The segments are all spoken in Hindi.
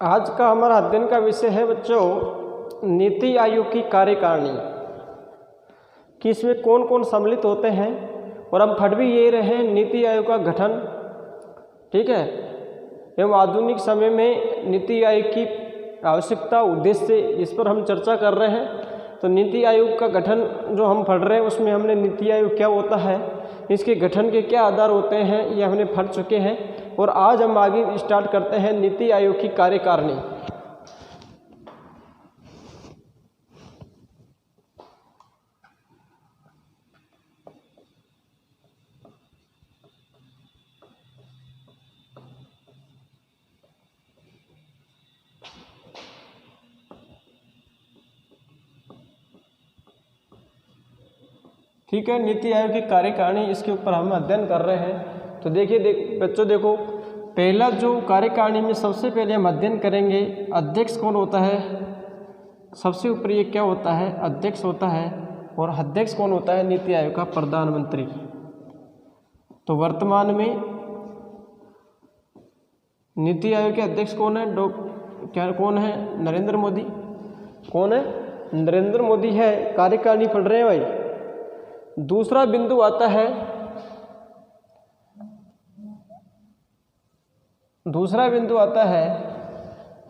आज का हमारा अध्ययन का विषय है बच्चों नीति आयोग की कार्यकारिणी कि इसमें कौन कौन सम्मिलित होते हैं और हम पढ़ भी ये रहे हैं नीति आयोग का गठन, ठीक है, एवं आधुनिक समय में नीति आयोग की आवश्यकता उद्देश्य इस पर हम चर्चा कर रहे हैं। तो नीति आयोग का गठन जो हम पढ़ रहे हैं उसमें हमने नीति आयोग क्या होता है, इसके गठन के क्या आधार होते हैं, ये हमने पढ़ चुके हैं। और आज हम आगे स्टार्ट करते हैं नीति आयोग की कार्यकारिणी। ठीक है, नीति आयोग की कार्यकारिणी इसके ऊपर हम अध्ययन कर रहे हैं। तो देखिए बच्चों देखो, पहला जो कार्यकारिणी में सबसे पहले हम अध्ययन करेंगे अध्यक्ष कौन होता है। सबसे ऊपर ये क्या होता है, अध्यक्ष होता है। और अध्यक्ष कौन होता है, नीति आयोग का प्रधानमंत्री। तो वर्तमान में नीति आयोग के अध्यक्ष कौन है, कौन है, नरेंद्र मोदी। कौन है, नरेंद्र मोदी है। कार्यकारिणी पढ़ रहे हैं भाई। दूसरा बिंदु आता है,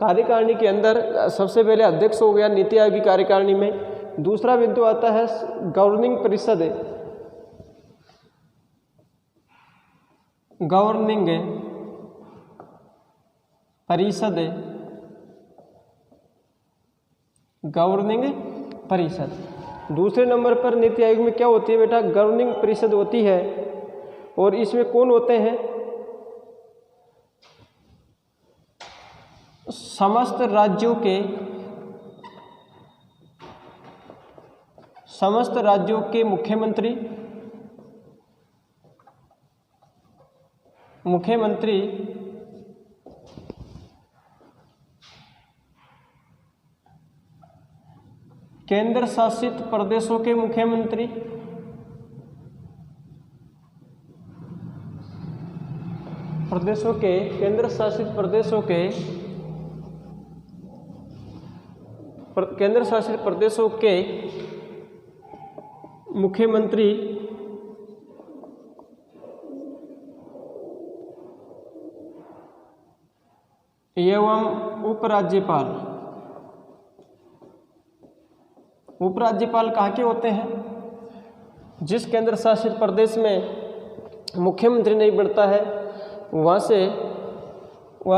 कार्यकारिणी के अंदर सबसे पहले अध्यक्ष हो गया नीति आयोग की कार्यकारिणी में। दूसरा बिंदु आता है गवर्निंग परिषद। गवर्निंग परिषद। दूसरे नंबर पर नीति आयोग में क्या होती है बेटा, गवर्निंग परिषद होती है। और इसमें कौन होते हैं, समस्त राज्यों के मुख्यमंत्री केंद्र शासित प्रदेशों के मुख्यमंत्री, केंद्र शासित प्रदेशों के मुख्यमंत्री एवं उपराज्यपाल कहाँ के होते हैं, जिस केंद्र शासित प्रदेश में मुख्यमंत्री नहीं बढ़ता है वहाँ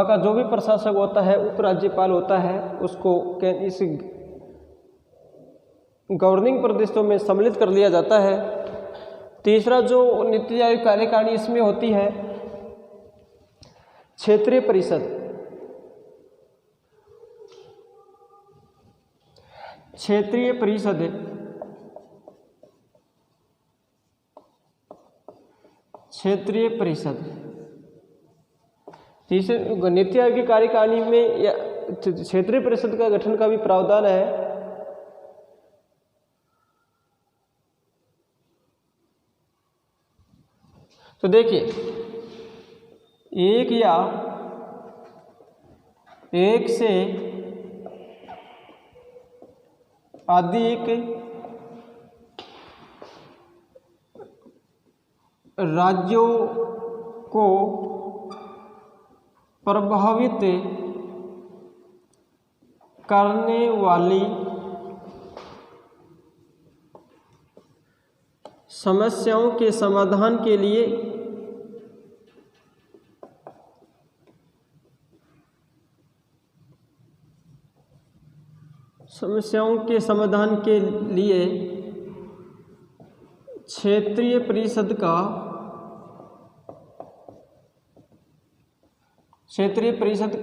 का जो भी प्रशासक होता है उपराज्यपाल होता है, उसको इस गवर्निंग प्रदेशों में सम्मिलित कर लिया जाता है। तीसरा जो नीति आयोग कार्यकारिणी इसमें होती है क्षेत्रीय परिषद। तीसरे नीति आयोग की कार्यकारिणी में क्षेत्रीय परिषद का गठन का भी प्रावधान है। तो देखिए, एक से अधिक राज्यों को प्रभावित करने वाली समस्याओं के समाधान के लिए क्षेत्रीय परिषद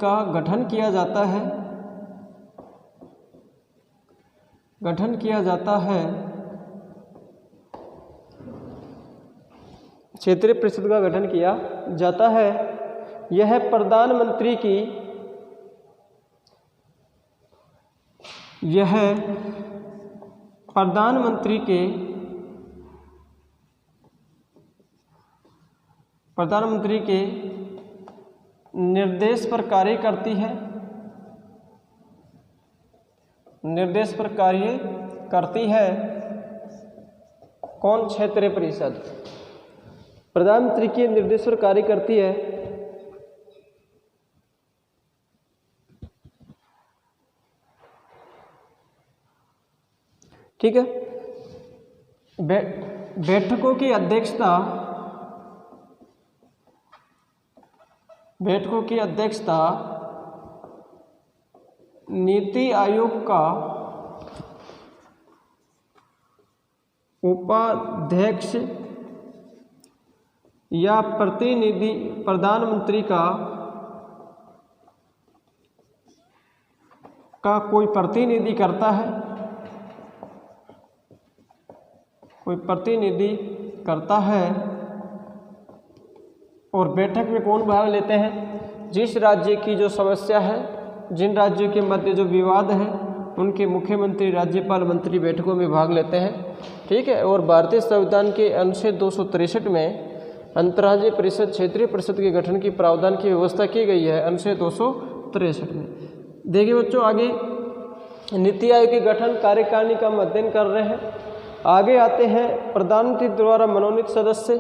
का गठन किया जाता है। क्षेत्रीय परिषद का गठन किया जाता है। यह प्रधानमंत्री के निर्देश पर कार्य करती है। निर्देश पर कार्य करती है कौन? क्षेत्रीय परिषद। प्रधानमंत्री के निर्देश पर कार्य करती है ठीक है। बैठकों की अध्यक्षता नीति आयोग का उपाध्यक्ष या प्रतिनिधि प्रधानमंत्री का कोई प्रतिनिधि करता है, कोई प्रतिनिधि करता है। और बैठक में कौन भाग लेते हैं? जिस राज्य की जो समस्या है, जिन राज्यों के मध्य जो विवाद है, उनके मुख्यमंत्री, राज्यपाल, मंत्री बैठकों में भाग लेते हैं ठीक है। और भारतीय संविधान के अनुच्छेद 263 में अंतर्राज्यीय परिषद, क्षेत्रीय परिषद के गठन की प्रावधान की व्यवस्था की गई है अनुच्छेद 263 में। देखिए बच्चों, आगे नीति आयोग के गठन कार्यकारिणी का अध्ययन कर रहे हैं। आगे आते हैं प्रधानमंत्री द्वारा मनोनीत सदस्य।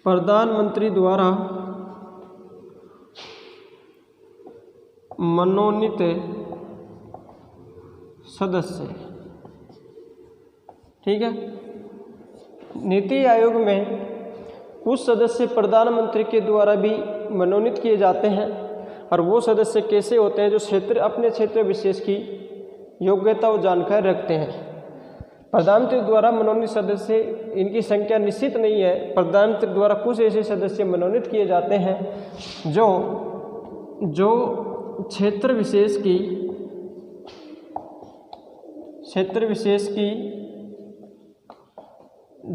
प्रधानमंत्री द्वारा मनोनीत सदस्य ठीक है। नीति आयोग में कुछ सदस्य प्रधानमंत्री के द्वारा भी मनोनीत किए जाते हैं। और वो सदस्य कैसे होते हैं? जो अपने क्षेत्र विशेष की योग्यता और जानकारी रखते हैं। प्रधानमंत्री द्वारा मनोनीत सदस्य, इनकी संख्या निश्चित नहीं है। प्रधानमंत्री द्वारा कुछ ऐसे सदस्य मनोनीत किए जाते हैं जो क्षेत्र विशेष की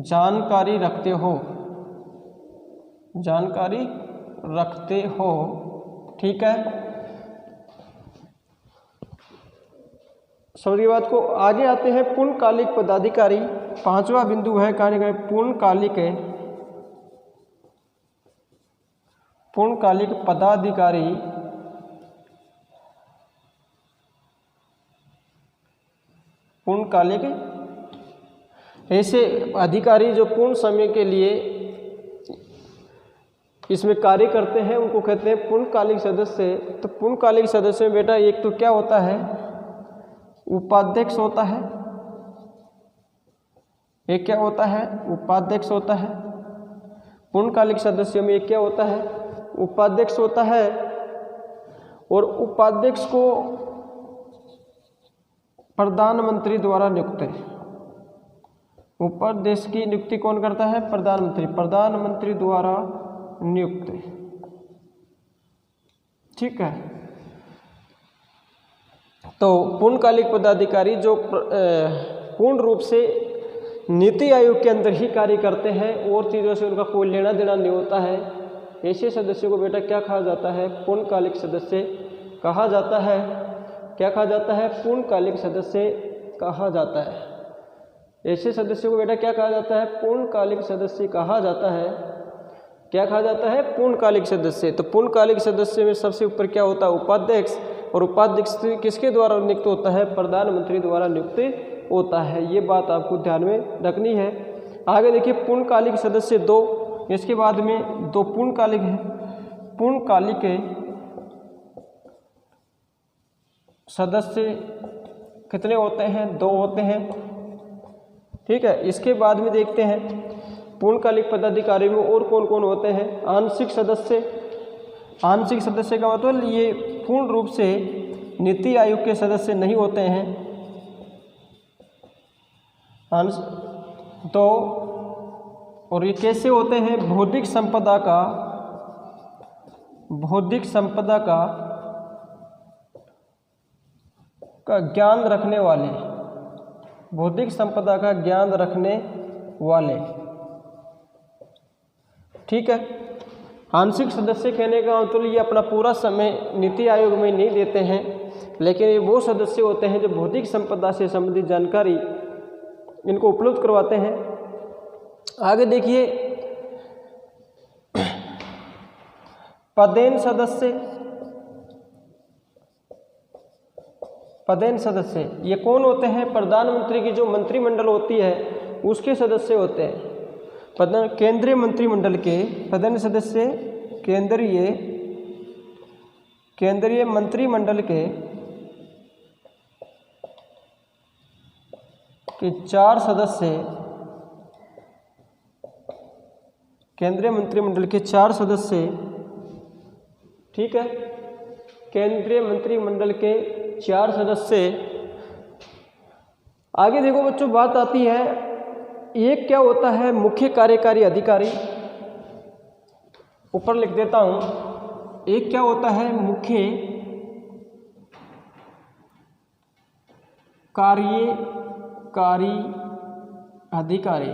जानकारी रखते हो ठीक है। समझिए बात को। आगे आते हैं पूर्णकालिक पदाधिकारी। पांचवा बिंदु है कार्य पूर्णकालिक पदाधिकारी। पूर्णकालिक ऐसे अधिकारी जो पूर्ण समय के लिए इसमें कार्य करते हैं, उनको कहते हैं पूर्णकालिक सदस्य। तो पूर्णकालिक सदस्य में बेटा एक तो क्या होता है? उपाध्यक्ष होता है। एक क्या होता है? उपाध्यक्ष होता है। पूर्णकालिक सदस्यों में एक क्या होता है? उपाध्यक्ष होता है। और उपाध्यक्ष को प्रधानमंत्री द्वारा नियुक्त है। उपाध्यक्ष की नियुक्ति कौन करता है? प्रधानमंत्री द्वारा नियुक्त है ठीक है। तो पूर्णकालिक पदाधिकारी जो पूर्ण रूप से नीति आयोग के अंदर ही कार्य करते हैं और चीज़ों से उनका कोई लेना देना नहीं होता है, ऐसे सदस्यों को बेटा क्या कहा जाता है? पूर्णकालिक सदस्य कहा जाता है। क्या कहा जाता है? पूर्णकालिक सदस्य कहा जाता है। ऐसे सदस्यों को बेटा क्या कहा जाता है? पूर्णकालिक सदस्य कहा जाता है। क्या कहा जाता है? पूर्णकालिक सदस्य। तो पूर्णकालिक सदस्य में सबसे ऊपर क्या होता है? उपाध्यक्ष। और उपाध्यक्ष किसके द्वारा नियुक्त होता है? प्रधानमंत्री द्वारा नियुक्त होता है। ये बात आपको ध्यान में रखनी है। आगे देखिए पूर्णकालिक सदस्य 2, इसके बाद में 2 पूर्णकालिक है। पूर्णकालिक सदस्य कितने होते हैं? 2 होते हैं ठीक है। इसके बाद में देखते हैं पूर्णकालिक पदाधिकारी में और कौन कौन होते हैं? आंशिक सदस्य। आंशिक सदस्य का मतलब ये पूर्ण रूप से नीति आयोग के सदस्य नहीं होते हैं। तो और ये कैसे होते हैं? बौद्धिक संपदा का ज्ञान रखने वाले। बौद्धिक संपदा का ज्ञान रखने वाले ठीक है। आंशिक सदस्य कहने का मतलब ये अपना पूरा समय नीति आयोग में नहीं देते हैं, लेकिन ये वो सदस्य होते हैं जो बौद्धिक संपदा से संबंधित जानकारी इनको उपलब्ध करवाते हैं। आगे देखिए पदेन सदस्य। पदेन सदस्य ये कौन होते हैं? प्रधानमंत्री की जो मंत्रिमंडल होती है उसके सदस्य होते हैं। केंद्रीय मंत्रिमंडल के पदेन सदस्य केंद्रीय मंत्रिमंडल के 4 सदस्य, केंद्रीय मंत्रिमंडल के 4 सदस्य, ठीक है, केंद्रीय मंत्रिमंडल के 4 सदस्य। आगे देखो बच्चों बात आती है, एक क्या होता है? मुख्य कार्यकारी अधिकारी। ऊपर लिख देता हूं, एक क्या होता है? मुख्य कार्यकारी अधिकारी।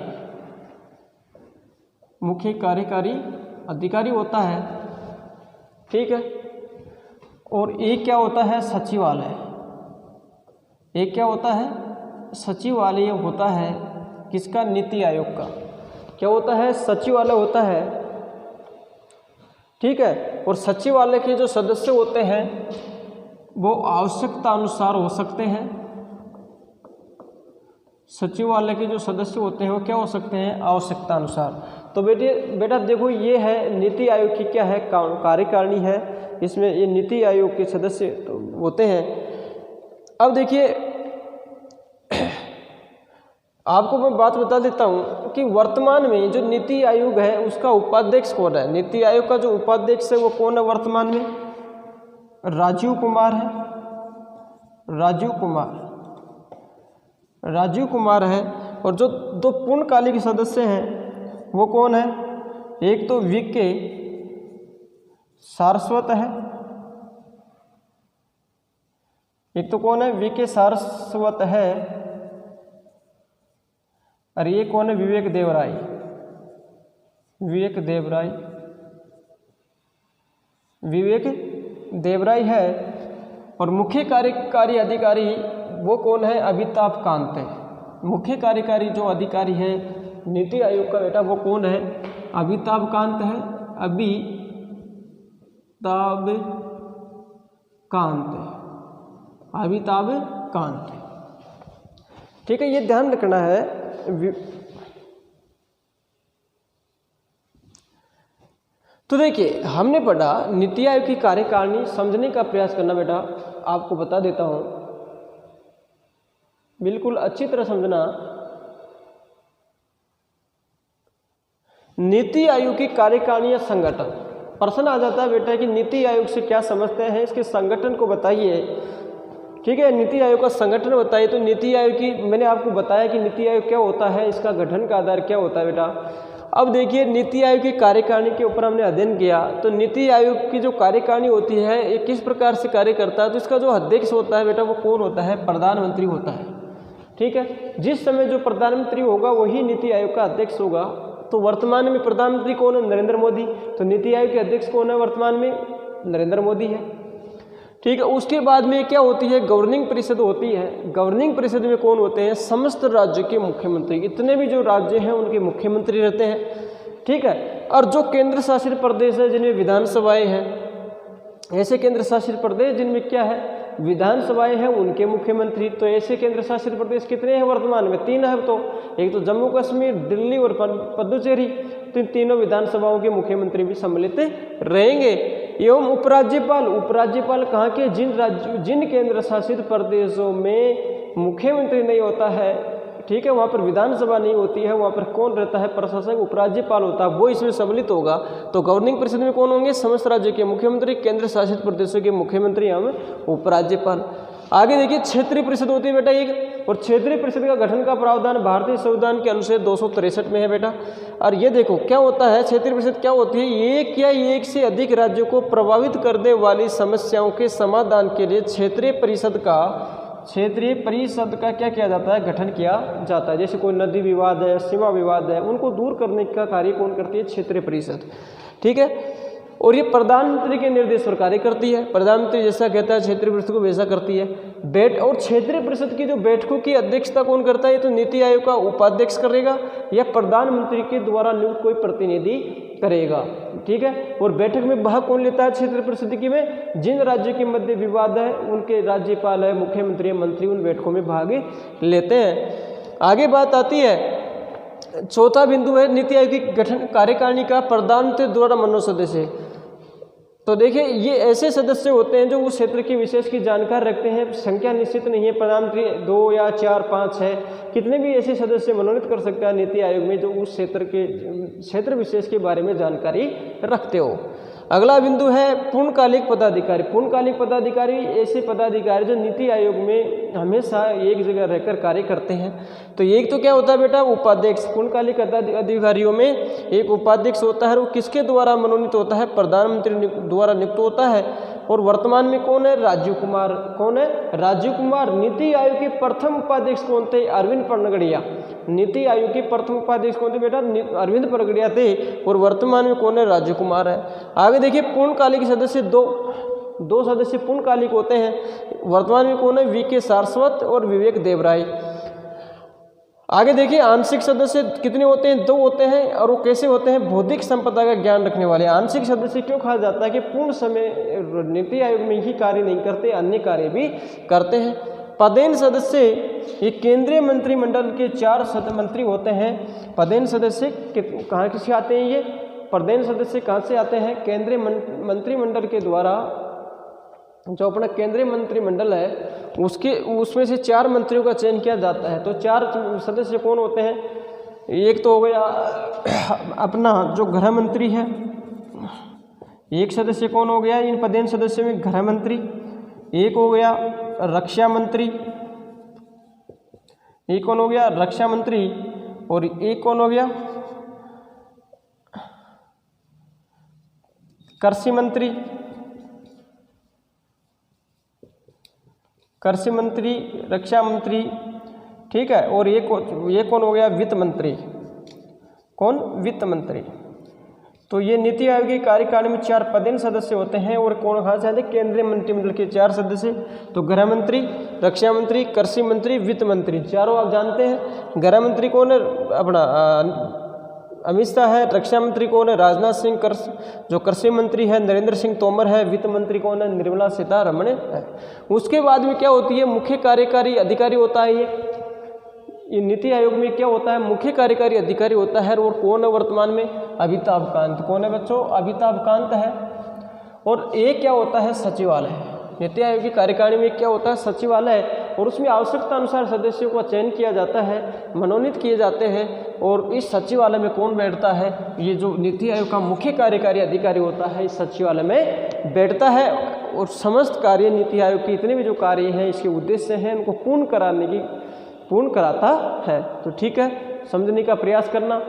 मुख्य कार्यकारी अधिकारी होता है, ठीक है। और एक क्या होता है? सचिवालय। एक क्या होता है? सचिवालय होता है किसका? नीति आयोग का। क्या होता है? सचिवालय होता है, ठीक है। और सचिवालय के जो सदस्य होते हैं वो आवश्यकता अनुसार हो सकते हैं। सचिवालय के जो सदस्य होते हैं वो क्या हो सकते हैं? आवश्यकता अनुसार। तो बेटा देखो ये है नीति आयोग की क्या है? कार्यकारिणी है। इसमें ये नीति आयोग के सदस्य होते हैं। अब देखिए आपको मैं बात बता देता हूँ कि वर्तमान में जो नीति आयोग है उसका उपाध्यक्ष कौन है? नीति आयोग का जो उपाध्यक्ष है वो कौन है वर्तमान में? राजीव कुमार है। राजीव कुमार है। और जो 2 पूर्णकालिक सदस्य हैं वो कौन है? एक तो वीके सारस्वत है। एक तो कौन है? वीके सारस्वत है। और ये कौन है? विवेक देवराय। विवेक देवराय है। और मुख्य कार्यकारी अधिकारी वो कौन है? अमिताभ कांत है। मुख्य कार्यकारी जो अधिकारी है नीति आयोग का बेटा वो कौन है? अमिताभ कांत है। अमिताभ कांत, ठीक है। ये ध्यान रखना है। तो देखिए हमने पढ़ा नीति आयोग की कार्यकारिणी, समझने का प्रयास करना बेटा। आपको बता देता हूं, बिल्कुल अच्छी तरह समझना। नीति आयोग की कार्यकारिणी या संगठन, प्रश्न आ जाता है बेटा कि नीति आयोग से क्या समझते हैं, इसके संगठन को बताइए, ठीक है। नीति आयोग का संगठन बताइए। तो नीति आयोग की मैंने आपको बताया कि नीति आयोग क्या होता है, इसका गठन का आधार क्या होता है बेटा। अब देखिए नीति आयोग की कार्यकारिणी के ऊपर हमने अध्ययन किया। तो नीति आयोग की जो कार्यकारिणी होती है ये किस प्रकार से कार्य करता है? तो इसका जो अध्यक्ष होता है बेटा वो कौन होता है? प्रधानमंत्री होता है, ठीक है। जिस समय जो प्रधानमंत्री होगा वही नीति आयोग का अध्यक्ष होगा। तो वर्तमान में प्रधानमंत्री कौन है? नरेंद्र मोदी। तो नीति आयोग के अध्यक्ष कौन है वर्तमान में? नरेंद्र मोदी है, ठीक है। उसके बाद में क्या होती है? गवर्निंग परिषद होती है। गवर्निंग परिषद में कौन होते हैं? समस्त राज्य के मुख्यमंत्री। इतने भी जो राज्य हैं उनके मुख्यमंत्री रहते हैं, ठीक है। और जो केंद्र शासित प्रदेश है जिनमें विधानसभाएं हैं, ऐसे केंद्र शासित प्रदेश जिनमें क्या है? विधानसभाएं हैं, उनके मुख्यमंत्री। तो ऐसे केंद्र शासित प्रदेश कितने हैं वर्तमान में? 3 है। तो एक तो जम्मू कश्मीर, दिल्ली और पुडुचेरी। तो इन तीनों विधानसभाओं के मुख्यमंत्री भी सम्मिलित रहेंगे। एवं उपराज्यपाल कहाँ के? जिन केंद्र शासित प्रदेशों में मुख्यमंत्री नहीं होता है, ठीक है, वहाँ पर विधानसभा नहीं होती है, वहाँ पर कौन रहता है? प्रशासक उपराज्यपाल होता है, वो इसमें सम्मिलित होगा। तो गवर्निंग परिषद में कौन होंगे? समस्त राज्य के मुख्यमंत्री, केंद्र शासित प्रदेशों के मुख्यमंत्री, एवं उपराज्यपाल। आगे देखिए क्षेत्रीय परिषद होती है बेटा एक। और क्षेत्रीय परिषद का गठन का प्रावधान भारतीय संविधान के अनुच्छेद 263 में है बेटा। और ये देखो क्या होता है, क्षेत्रीय परिषद क्या होती है? एक या एक से अधिक राज्यों को प्रभावित करने वाली समस्याओं के समाधान के लिए क्षेत्रीय परिषद का क्या किया जाता है? गठन किया जाता है। जैसे कोई नदी विवाद है, सीमा विवाद है, उनको दूर करने का कार्य कौन करती है? क्षेत्रीय परिषद, ठीक है। और ये प्रधानमंत्री के निर्देश पर कार्य करती है। प्रधानमंत्री जैसा कहता है क्षेत्रीय परिषद को वैसा करती है। और क्षेत्रीय परिषद की जो बैठकों की अध्यक्षता कौन करता है? तो नीति आयोग का उपाध्यक्ष करेगा या प्रधानमंत्री के द्वारा नियुक्त कोई प्रतिनिधि करेगा। ठीक है, और बैठक में भाग कौन लेता है क्षेत्रीय परिषद में? जिन राज्यों के मध्य विवाद है उनके राज्यपाल है, मुख्यमंत्री, मंत्री उन बैठकों में भाग लेते हैं। आगे बात आती है, चौथा बिंदु है नीति आयोग की गठन कार्यकारिणी का प्रधानमंत्री द्वारा मनोनीत सदस्य। तो देखिए ये ऐसे सदस्य होते हैं जो उस क्षेत्र की विशेष की जानकारी रखते हैं। संख्या निश्चित नहीं है, प्रधानमंत्री 2 या 4, 5 है, कितने भी ऐसे सदस्य मनोनीत कर सकता है नीति आयोग में जो उस क्षेत्र विशेष के बारे में जानकारी रखते हो। अगला बिंदु है पूर्णकालिक पदाधिकारी। पूर्णकालिक पदाधिकारी ऐसे पदाधिकारी जो नीति आयोग में हमेशा एक जगह रहकर कार्य करते हैं। तो एक तो क्या होता है बेटा, उपाध्यक्ष। पूर्णकालिक अधिकारियों में एक उपाध्यक्ष होता है, वो किसके द्वारा मनोनीत होता है? प्रधानमंत्री द्वारा नियुक्त होता है। और वर्तमान में कौन है? राजीव कुमार। कौन है? राजीव कुमार। नीति आयोग के प्रथम उपाध्यक्ष कौन थे? अरविंद पनगड़िया। नीति आयोग के प्रथम उपाध्यक्ष कौन थे बेटा? अरविंद पनगड़िया थे। और वर्तमान में कौन है? राजीव कुमार है। आगे देखिए पूर्णकालिक सदस्य दो सदस्य पूर्णकालिक होते हैं। वर्तमान में कौन है? वीके सारस्वत और विवेक देवराय। आगे देखिए आंशिक सदस्य कितने होते हैं? 2 होते हैं। और वो कैसे होते हैं? बौद्धिक संपदा का ज्ञान रखने वाले। आंशिक सदस्य क्यों कहा जाता है? कि पूर्ण समय नीति आयोग में ही कार्य नहीं करते, अन्य कार्य भी करते हैं। पदेन सदस्य ये केंद्रीय मंत्रिमंडल के 4 मंत्री होते हैं। पदेन सदस्य कहाँ से आते हैं? ये पदेन सदस्य कहाँ से आते हैं? केंद्रीय मंत्रिमंडल के द्वारा, जो अपना केंद्रीय मंत्रिमंडल है उसमें से 4 मंत्रियों का चयन किया जाता है। तो 4 सदस्य कौन होते हैं? एक तो हो गया अपना जो गृह मंत्री है, एक सदस्य कौन हो गया इन पदेन सदस्यों में? गृह मंत्री। एक हो गया रक्षा मंत्री, एक कौन हो गया? रक्षा मंत्री। और एक कौन हो गया? कृषि मंत्री। कृषि मंत्री, रक्षा मंत्री, ठीक है। और ये कौन हो गया? वित्त मंत्री। कौन? वित्त मंत्री। तो ये नीति आयोग की कार्यकारिणी में 4 पदेन सदस्य होते हैं। और कौन कहाँ से आते हैं? केंद्रीय मंत्रिमंडल के 4 सदस्य। तो गृह मंत्री, रक्षा मंत्री, कृषि मंत्री, वित्त मंत्री, चारों आप जानते हैं। गृह मंत्री कौन है? अपना अमित शाह है। रक्षा मंत्री कौन है? राजनाथ सिंह। जो कृषि मंत्री है नरेंद्र सिंह तोमर है। वित्त मंत्री कौन है? निर्मला सीतारमण है। उसके बाद में क्या होती है? मुख्य कार्यकारी अधिकारी होता है। ये नीति आयोग में क्या होता है? मुख्य कार्यकारी अधिकारी होता है। और कौन है वर्तमान में? अमिताभ कांत। कौन है बच्चों? अमिताभ कांत है। और एक क्या होता है? सचिवालय। नीति आयोग की कार्यकारिणी में क्या होता है? सचिवालय। और उसमें आवश्यकता अनुसार सदस्यों का चयन किया जाता है, मनोनीत किए जाते हैं। और इस सचिवालय में कौन बैठता है? ये जो नीति आयोग का मुख्य कार्यकारी अधिकारी होता है इस सचिवालय में बैठता है। और समस्त कार्य नीति आयोग के इतने भी जो कार्य हैं, इसके उद्देश्य हैं, उनको पूर्ण कराता है। तो ठीक है, समझने का प्रयास करना।